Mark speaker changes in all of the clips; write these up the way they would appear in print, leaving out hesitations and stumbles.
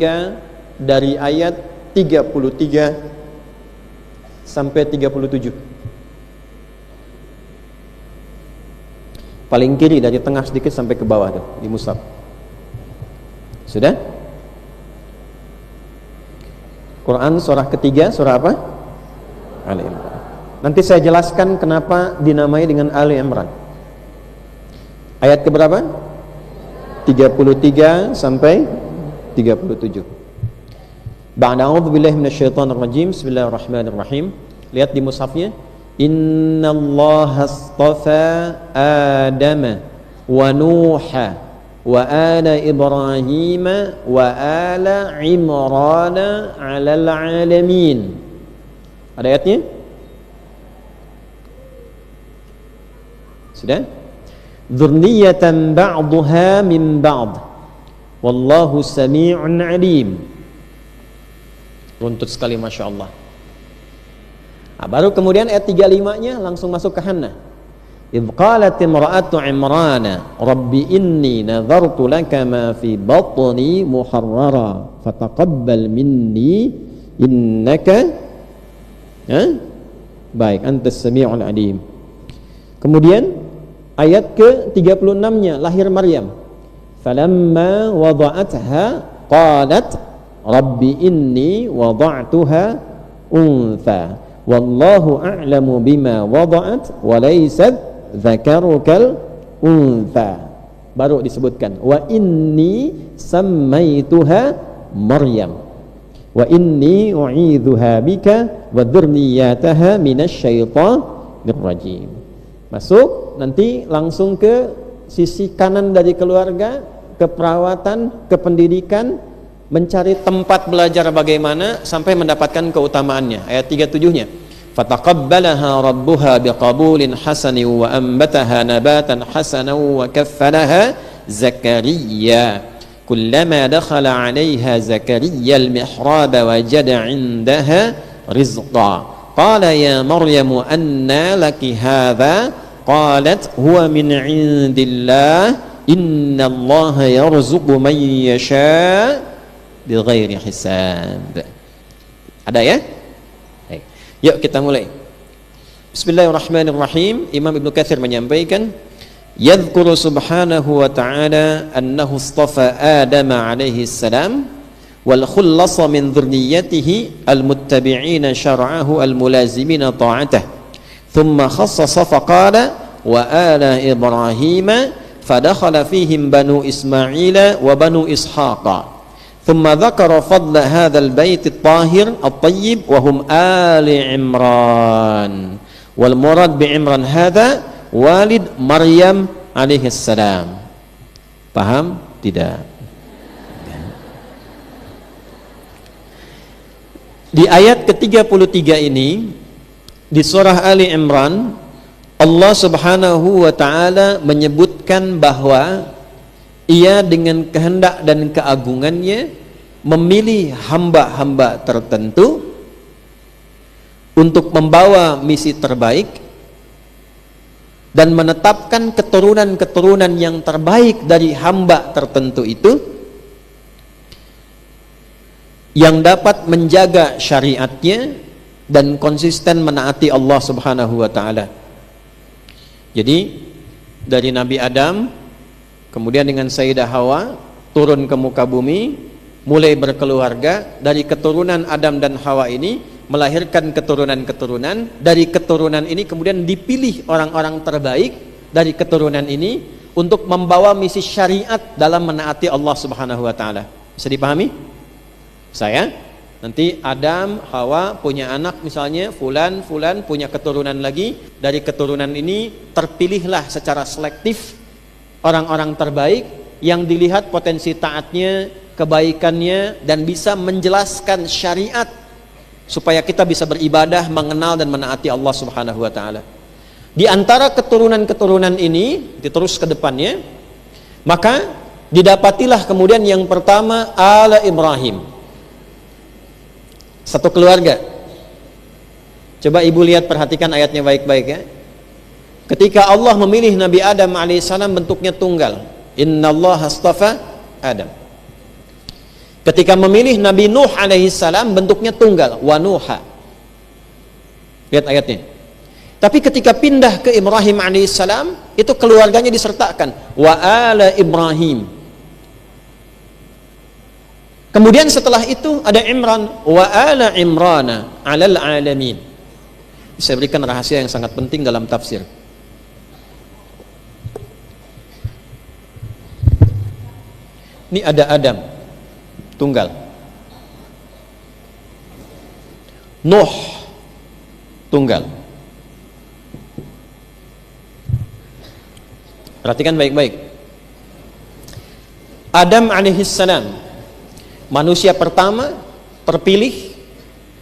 Speaker 1: ketika dari ayat 33 sampai 37. Paling kiri dari tengah sedikit sampai ke bawah tuh di mushaf. Sudah? Quran surah ketiga, surah apa? Ali Imran. Nanti saya jelaskan kenapa dinamai dengan Ali Imran. Ayat keberapa? 33 sampai 37. Ba'da a'udzubillahi minasyaitonir rajim. Bismillahirrahmanirrahim. Lihat di mushafnya. Innallaha astafa Adama wa Nuha wa ala Ibrahim wa ala Imran 'alal 'alamin. Ada ayatnya? Sudah? Dzurriyyatan ba'daha min ba'd. Wallahu samii'un 'alim. Runtut sekali, Masya Allah. Nah, baru kemudian ayat 35-nya langsung masuk ke Hannah. Idh qalat imra'atu Imrana Rabbi inni nadhartu laka ma fi batni muharrara fataqabbal minni innaka baik antas sami'ul alim. Kemudian ayat ke-36-nya lahir Maryam. Falamma wada'atha qalat Rabbi inni wada'tuha untha wallahu a'lamu bima wada'at wa laysat dzakarukal untha. Baru disebutkan wa inni sammaituha Maryam wa inni u'idzuha bika wa dzurriyyataha minasyaitonir rajim. Masuk nanti langsung ke sisi kanan dari keluarga, ke perawatan, ke pendidikan, mencari tempat belajar bagaimana sampai mendapatkan keutamaannya. Ayat 37-nya. Fataqabbalaha rabbuha biqabulin hasanin wa ambataha nabatan hasanan wa kaffalaha Zakariya. Kullama dakhala 'alayha Zakariya al-mihraba wajada 'indaha rizqa. Qala ya Maryam anna laki hadha? Qalat huwa min 'indillah. Inna Allaha yarzuqu man yasha' bighairi hisab. Ada ya? Baik. Yuk kita mulai. Bismillahirrahmanirrahim. Imam Ibnu Katsir menyampaikan, yadhkuru subhanahu wa ta'ala annahu istafa Adam alaihi salam wal khullasa min dhurriyyatihi al-muttabi'ina syar'ahu al-mulazimina ta'atah. Thumma khassasa faqala wa ala Ibrahim fadakhala fihim banu Ismail wa banu Ishaqa. ثم ذكر فضل هذا البيت الطاهر الطيب وهم آل عمران والمراد بعمران هذا والد مريم عليه السلام. Paham? Tidak. Di ayat ke-33 ini di surah Ali Imran, Allah Subhanahu wa taala menyebutkan bahwa Ia dengan kehendak dan keagungannya memilih hamba-hamba tertentu untuk membawa misi terbaik dan menetapkan keturunan-keturunan yang terbaik dari hamba tertentu itu yang dapat menjaga syariatnya dan konsisten menaati Allah Subhanahu wa taala. Jadi dari Nabi Adam kemudian dengan Sayyidah Hawa turun ke muka bumi, mulai berkeluarga. Dari keturunan Adam dan Hawa ini melahirkan keturunan-keturunan. Dari keturunan ini kemudian dipilih orang-orang terbaik dari keturunan ini untuk membawa misi syariat dalam menaati Allah Subhanahu wa taala. Bisa dipahami? Saya nanti Adam, Hawa punya anak misalnya fulan punya keturunan lagi. Dari keturunan ini terpilihlah secara selektif orang-orang terbaik yang dilihat potensi taatnya, kebaikannya, dan bisa menjelaskan syariat supaya kita bisa beribadah, mengenal dan menaati Allah Subhanahu wa taala. Di antara keturunan-keturunan ini diterus ke depannya, maka didapatilah kemudian yang pertama ala Ibrahim. Satu keluarga. Coba ibu lihat, perhatikan ayatnya baik-baik ya. Ketika Allah memilih Nabi Adam alaihissalam bentuknya tunggal. Innallaha astafa Adam. Ketika memilih Nabi Nuh alaihissalam bentuknya tunggal, wa Nuha. Lihat ayatnya. Tapi ketika pindah ke Ibrahim alaihissalam, itu keluarganya disertakan, wa ala Ibrahim. Kemudian setelah itu ada Imran, wa ala Imrana alal alamin. Saya berikan rahasia yang sangat penting dalam tafsir. Ini ada Adam, tunggal. Nuh, tunggal. Perhatikan baik-baik. Adam alaihissalam, manusia pertama, terpilih,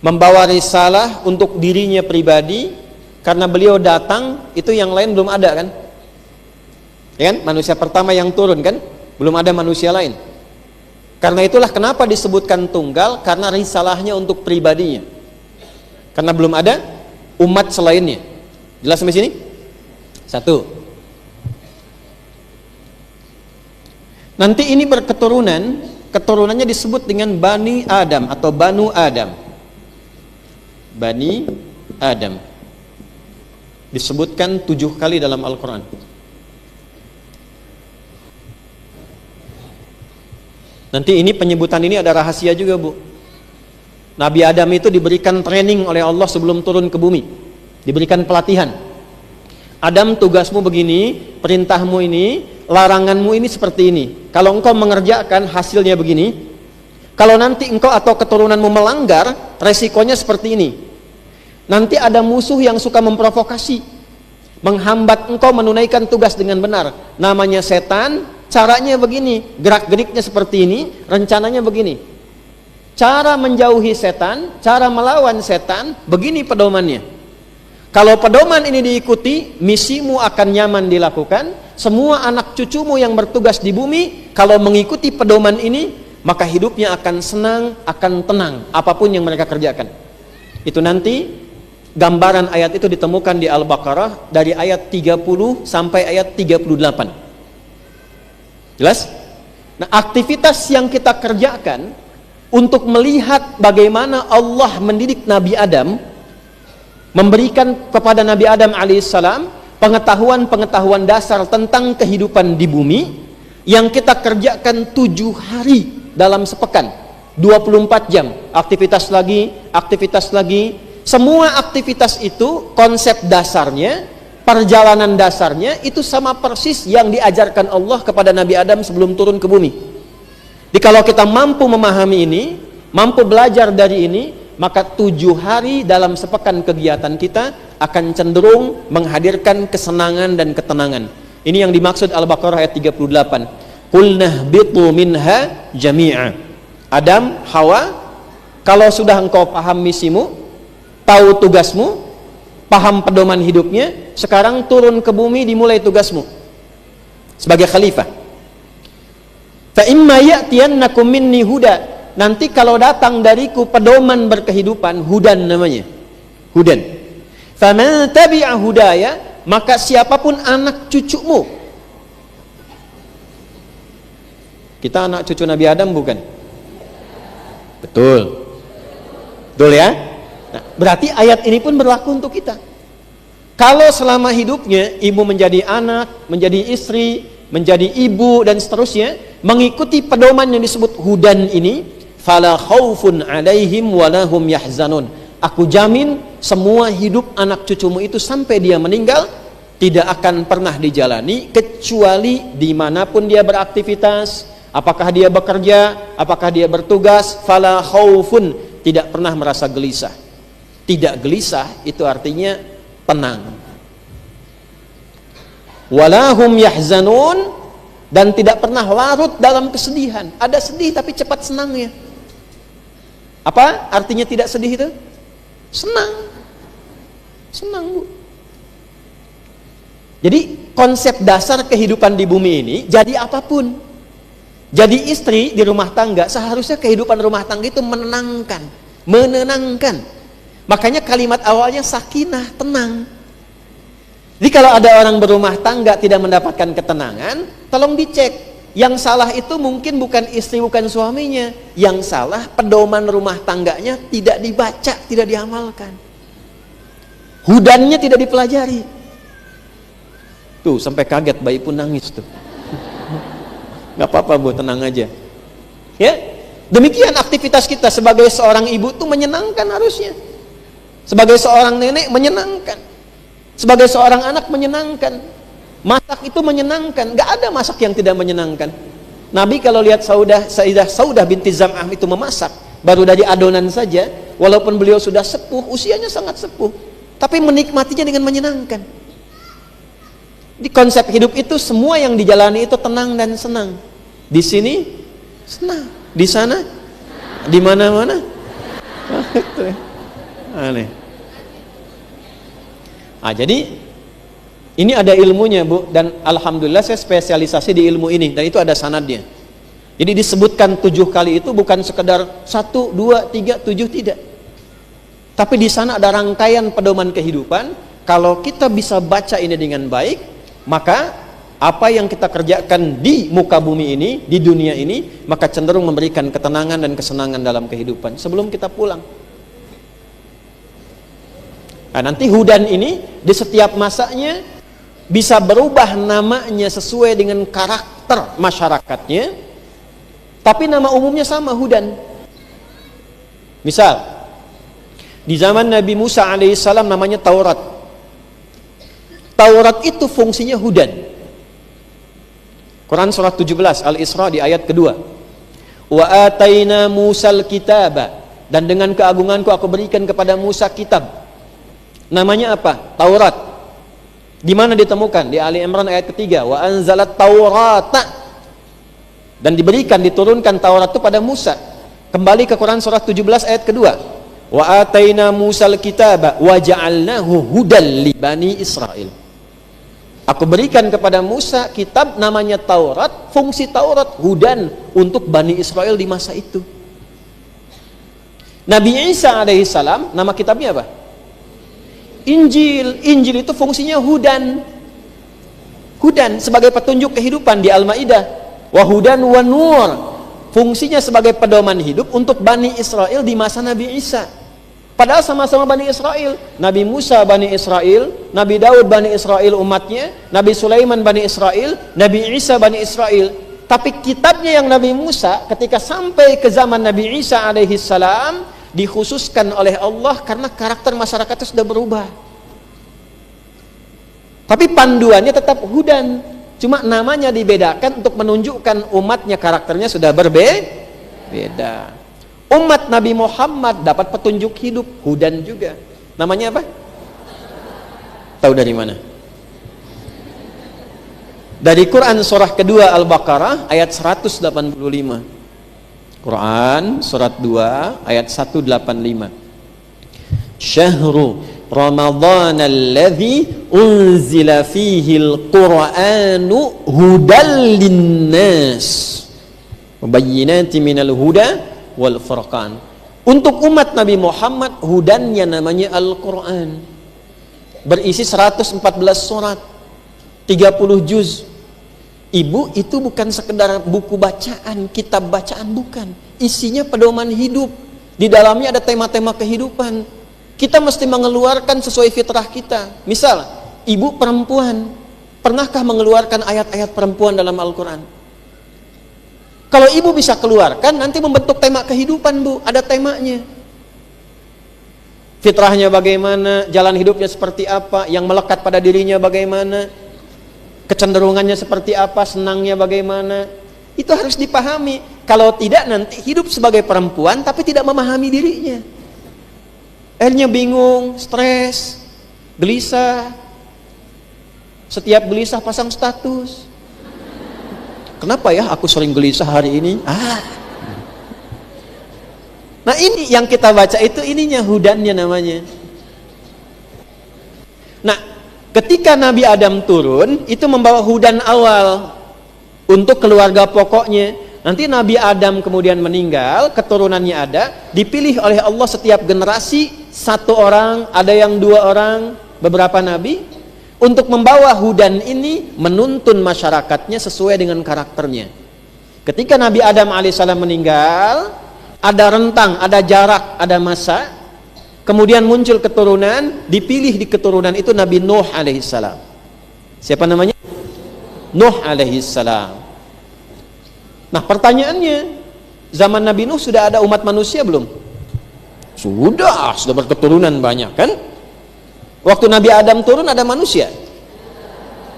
Speaker 1: membawa risalah untuk dirinya pribadi, karena beliau datang, itu yang lain belum ada kan? Ya kan? Manusia pertama yang turun kan? Belum ada manusia lain. Karena itulah kenapa disebutkan tunggal, karena risalahnya untuk pribadinya. Karena belum ada umat selainnya. Jelas sampai sini? Satu. Nanti ini berketurunan, keturunannya disebut dengan Bani Adam atau Banu Adam. Bani Adam. Disebutkan 7 kali dalam Al-Quran. Nanti ini penyebutan ini ada rahasia juga, Bu. Nabi Adam itu diberikan training oleh Allah sebelum turun ke bumi. Diberikan pelatihan. Adam, tugasmu begini, perintahmu ini, laranganmu ini seperti ini. Kalau engkau mengerjakan, hasilnya begini. Kalau nanti engkau atau keturunanmu melanggar, resikonya seperti ini. Nanti ada musuh yang suka memprovokasi, menghambat engkau menunaikan tugas dengan benar. Namanya setan. Caranya begini, gerak-geriknya seperti ini, rencananya begini. Cara menjauhi setan, cara melawan setan, begini pedomannya. Kalau pedoman ini diikuti, misimu akan nyaman dilakukan. Semua anak cucumu yang bertugas di bumi, kalau mengikuti pedoman ini, maka hidupnya akan senang, akan tenang, apapun yang mereka kerjakan. Itu nanti gambaran ayat itu ditemukan di Al-Baqarah dari ayat 30 sampai ayat 38. Jelas? Nah, aktivitas yang kita kerjakan untuk melihat bagaimana Allah mendidik Nabi Adam, memberikan kepada Nabi Adam alaihissalam pengetahuan-pengetahuan dasar tentang kehidupan di bumi, yang kita kerjakan 7 hari dalam sepekan, 24 jam, aktivitas lagi, semua aktivitas itu konsep dasarnya, perjalanan dasarnya itu sama persis yang diajarkan Allah kepada Nabi Adam sebelum turun ke bumi. Jadi kalau kita mampu memahami ini, mampu belajar dari ini, maka 7 hari dalam sepekan kegiatan kita akan cenderung menghadirkan kesenangan dan ketenangan. Ini yang dimaksud Al-Baqarah ayat 38. Qulna bitu minha jami'a. Adam, Hawa, kalau sudah engkau paham misimu, tahu tugasmu, paham pedoman hidupnya, sekarang turun ke bumi, dimulai tugasmu sebagai khalifah. Fa imma ya'tiyannakum minni huda. Nanti kalau datang dariku pedoman berkehidupan, hudan namanya. Hudan. Faman tabi'a hudaya, maka siapapun anak cucumu. Kita anak cucu Nabi Adam bukan? Betul. Betul ya? Nah, berarti ayat ini pun berlaku untuk kita. Kalau selama hidupnya ibu menjadi anak, menjadi istri, menjadi ibu dan seterusnya, mengikuti pedoman yang disebut hudan ini, fala khaufun alaihim walahum yahzanun. Aku jamin semua hidup anak cucumu itu sampai dia meninggal tidak akan pernah dijalani kecuali dimanapun dia beraktivitas, apakah dia bekerja, apakah dia bertugas, fala khaufun, tidak pernah merasa gelisah. Tidak gelisah itu artinya tenang. Walahum yahzanun, dan tidak pernah larut dalam kesedihan. Ada sedih tapi cepat senangnya. Apa artinya tidak sedih itu? Senang. Senang, Bu. Jadi konsep dasar kehidupan di bumi ini, jadi apapun. Jadi istri di rumah tangga, seharusnya kehidupan rumah tangga itu menenangkan. Menenangkan. Makanya kalimat awalnya sakinah, tenang. Jadi kalau ada orang berumah tangga tidak mendapatkan ketenangan, tolong dicek. Yang salah itu mungkin bukan istri, bukan suaminya. Yang salah pedoman rumah tangganya tidak dibaca, tidak diamalkan. Hudannya tidak dipelajari. Tuh, sampai kaget, bayi pun nangis tuh. Gak apa-apa Bu, tenang aja. Ya, demikian aktivitas kita sebagai seorang ibu tuh menyenangkan harusnya. Sebagai seorang nenek menyenangkan. Sebagai seorang anak menyenangkan. Masak itu menyenangkan. Gak ada masak yang tidak menyenangkan. Nabi kalau lihat Sayyidah Saudah binti Zam'ah itu memasak, baru dari adonan saja, walaupun beliau sudah sepuh, usianya sangat sepuh, tapi menikmatinya dengan menyenangkan. Di konsep hidup itu semua yang dijalani itu tenang dan senang. Di sini senang, di sana, di mana-mana. Aneh. Jadi ini ada ilmunya Bu, dan alhamdulillah saya spesialisasi di ilmu ini, dan itu ada sanadnya. Jadi disebutkan 7 kali itu bukan sekedar 1, 2, 3, 7, tidak. Tapi di sana ada rangkaian pedoman kehidupan. Kalau kita bisa baca ini dengan baik, maka apa yang kita kerjakan di muka bumi ini, di dunia ini, maka cenderung memberikan ketenangan dan kesenangan dalam kehidupan sebelum kita pulang. Nah, nanti hudan ini di setiap masanya bisa berubah namanya sesuai dengan karakter masyarakatnya, tapi nama umumnya sama, hudan. Misal di zaman Nabi Musa alaihissalam namanya Taurat. Taurat itu fungsinya hudan. Quran surat 17 Al-Isra di ayat kedua. Wa ataina Musal kitaba, dan dengan keagunganku aku berikan kepada Musa kitab. Namanya apa? Taurat. Di mana ditemukan? Di Ali Imran ayat ketiga. Wa anzalat Taurata, dan diberikan, diturunkan Taurat itu pada Musa. Kembali ke Quran surah 17 ayat kedua. Wa ataina Musal kitaba wa ja'alnahu hudan li bani Israil. Aku berikan kepada Musa kitab namanya Taurat. Fungsi Taurat hudan untuk Bani Israel di masa itu. Nabi Isa alaihissalam nama kitabnya apa? Injil. Injil itu fungsinya hudan. Hudan sebagai petunjuk kehidupan di Al-Maidah. Wa hudan wa nur. Fungsinya sebagai pedoman hidup untuk Bani Israel di masa Nabi Isa. Padahal sama-sama Bani Israel. Nabi Musa Bani Israel, Nabi Daud Bani Israel umatnya, Nabi Sulaiman Bani Israel, Nabi Isa Bani Israel. Tapi kitabnya yang Nabi Musa ketika sampai ke zaman Nabi Isa alaihissalam dikhususkan oleh Allah karena karakter masyarakatnya sudah berubah. Tapi panduannya tetap hudan, cuma namanya dibedakan untuk menunjukkan umatnya karakternya sudah berbeda. Umat Nabi Muhammad dapat petunjuk hidup, hudan juga. Namanya apa? Tahu dari mana? Dari Quran surah kedua Al-Baqarah ayat 185. Quran surat 2 ayat 185. Syahru Ramadhan alladzi unzila fihi al-Qur'anu hudal linnas wa bayyinatin minal huda wal furqan. Untuk umat Nabi Muhammad hudannya namanya Al-Qur'an. Berisi 114 surat, 30 juz. Ibu, itu bukan sekedar buku bacaan, kitab bacaan, bukan. Isinya pedoman hidup. Di dalamnya ada tema-tema kehidupan. Kita mesti mengeluarkan sesuai fitrah kita. Misal, ibu perempuan, pernahkah mengeluarkan ayat-ayat perempuan dalam Al-Quran? Kalau ibu bisa keluarkan, nanti membentuk tema kehidupan, Bu. Ada temanya. Fitrahnya bagaimana, jalan hidupnya seperti apa, yang melekat pada dirinya bagaimana, kecenderungannya seperti apa, senangnya bagaimana, itu harus dipahami. Kalau tidak, nanti hidup sebagai perempuan tapi tidak memahami dirinya, akhirnya bingung, stres, gelisah. Setiap gelisah pasang status, kenapa ya aku sering gelisah hari ini? Nah ini yang kita baca itu, ininya hudannya namanya. Nah, ketika Nabi Adam turun, itu membawa hudan awal untuk keluarga pokoknya. Nanti Nabi Adam kemudian meninggal, keturunannya ada, dipilih oleh Allah setiap generasi 1 orang, ada yang 2 orang, beberapa nabi, untuk membawa hudan ini, menuntun masyarakatnya sesuai dengan karakternya. Ketika Nabi Adam alaihissalam meninggal, ada rentang, ada jarak, ada masa, kemudian muncul keturunan, dipilih di keturunan itu Nabi Nuh alaihissalam. Siapa namanya? Nuh alaihissalam. Nah, pertanyaannya, zaman Nabi Nuh sudah ada umat manusia belum? Sudah berketurunan banyak kan? Waktu Nabi Adam turun ada manusia?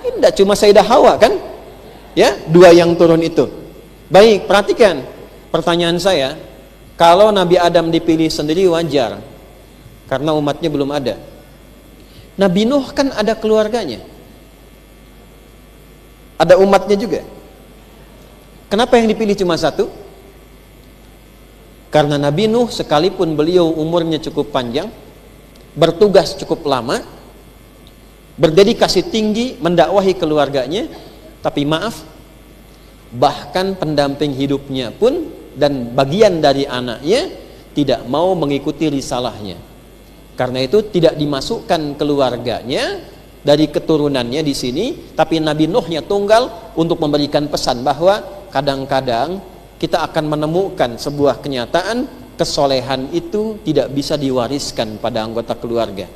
Speaker 1: Tidak, cuma Sayyidah Hawa kan? Ya, 2 yang turun itu. Baik, perhatikan pertanyaan saya. Kalau Nabi Adam dipilih sendiri wajar, karena umatnya belum ada. Nabi Nuh kan ada keluarganya, ada umatnya juga. Kenapa yang dipilih cuma 1? Karena Nabi Nuh sekalipun beliau umurnya cukup panjang, bertugas cukup lama, berdedikasi tinggi mendakwahi keluarganya, tapi maaf, bahkan pendamping hidupnya pun dan bagian dari anaknya tidak mau mengikuti risalahnya. Karena itu tidak dimasukkan keluarganya dari keturunannya di sini, tapi Nabi Nuhnya tunggal untuk memberikan pesan bahwa kadang-kadang kita akan menemukan sebuah kenyataan kesolehan itu tidak bisa diwariskan pada anggota keluarga.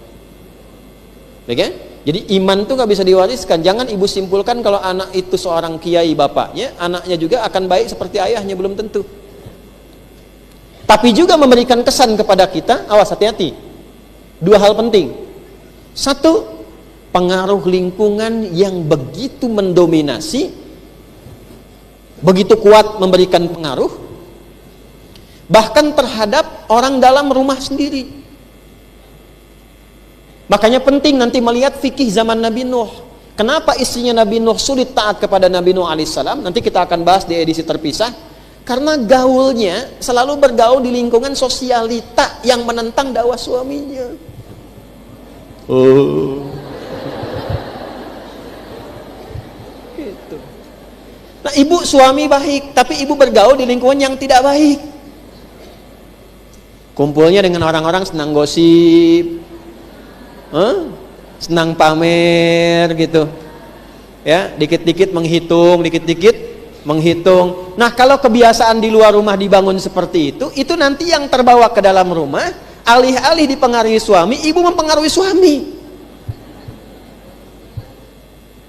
Speaker 1: Oke? Jadi iman itu nggak bisa diwariskan. Jangan ibu simpulkan kalau anak itu seorang kiai bapaknya, anaknya juga akan baik seperti ayahnya, belum tentu. Tapi juga memberikan kesan kepada kita, awas, hati-hati. 2 hal penting. 1, pengaruh lingkungan yang begitu mendominasi, begitu kuat memberikan pengaruh, bahkan terhadap orang dalam rumah sendiri. Makanya penting nanti melihat fikih zaman Nabi Nuh. Kenapa istrinya Nabi Nuh sulit taat kepada Nabi Nuh alaihissalam? Nanti kita akan bahas di edisi terpisah. Karena gaulnya selalu bergaul di lingkungan sosialita yang menentang dakwah suaminya. Gitu. Nah, ibu suami baik, tapi ibu bergaul di lingkungan yang tidak baik. Kumpulnya dengan orang-orang senang gosip, senang pamer gitu. Ya, dikit-dikit menghitung, Nah, kalau kebiasaan di luar rumah dibangun seperti itu nanti yang terbawa ke dalam rumah, alih-alih dipengaruhi suami, ibu mempengaruhi suami.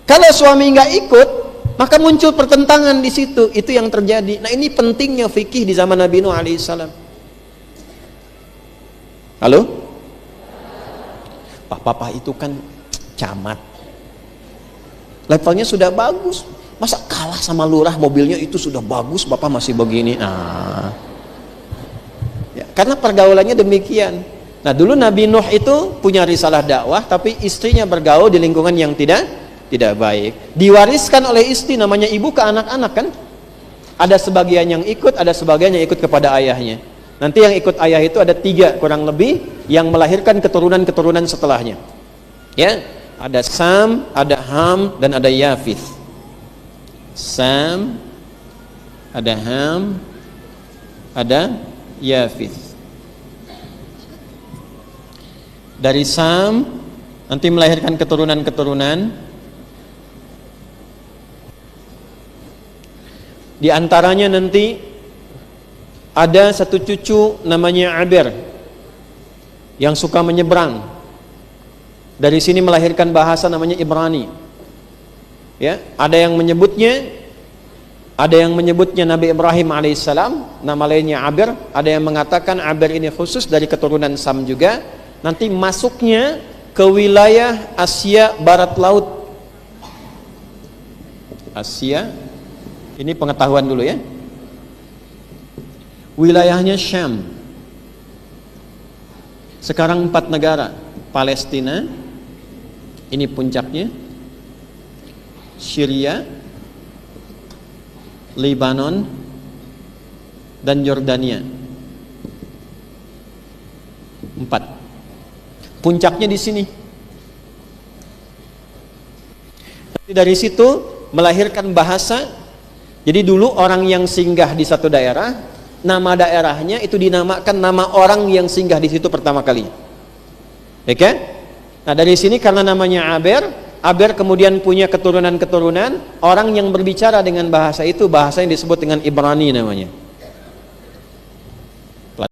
Speaker 1: Kalau suami nggak ikut, maka muncul pertentangan di situ. Itu yang terjadi. Nah, ini pentingnya fikih di zaman Nabi Nuh alaihissalam. Halo? Papa itu kan camat, levelnya sudah bagus. Masa kalah sama lurah, mobilnya itu sudah bagus, bapak masih begini. Nah, ya, karena pergaulannya demikian. Nah, dulu Nabi Nuh itu punya risalah dakwah, tapi istrinya bergaul di lingkungan yang tidak baik. Diwariskan oleh istri, namanya ibu, ke anak-anak kan. Ada sebagian yang ikut, ada sebagian yang ikut kepada ayahnya. Nanti yang ikut ayah itu ada 3 kurang lebih yang melahirkan keturunan-keturunan setelahnya. Ya, ada Sam, ada Ham, dan ada Yafith. Sam, ada Ham, ada Yafith. Dari Sam nanti melahirkan keturunan-keturunan. Di antaranya nanti ada satu cucu namanya Aber yang suka menyeberang. Dari sini melahirkan bahasa namanya Ibrani. Ya, ada yang menyebutnya Nabi Ibrahim alaihissalam, nama lainnya Aber. Ada yang mengatakan Aber ini khusus dari keturunan Sam juga. Nanti masuknya ke wilayah Asia Barat Laut. Asia, ini pengetahuan dulu ya. Wilayahnya Syam. Sekarang 4 negara. Palestina, ini puncaknya, Syria, Lebanon, dan Yordania. 4. Puncaknya di sini. Dari situ melahirkan bahasa. Jadi dulu orang yang singgah di satu daerah, nama daerahnya itu dinamakan nama orang yang singgah di situ pertama kali. Oke? Nah, dari sini karena namanya Aber, agar kemudian punya keturunan-keturunan orang yang berbicara dengan bahasa itu, bahasa yang disebut dengan Ibrani namanya.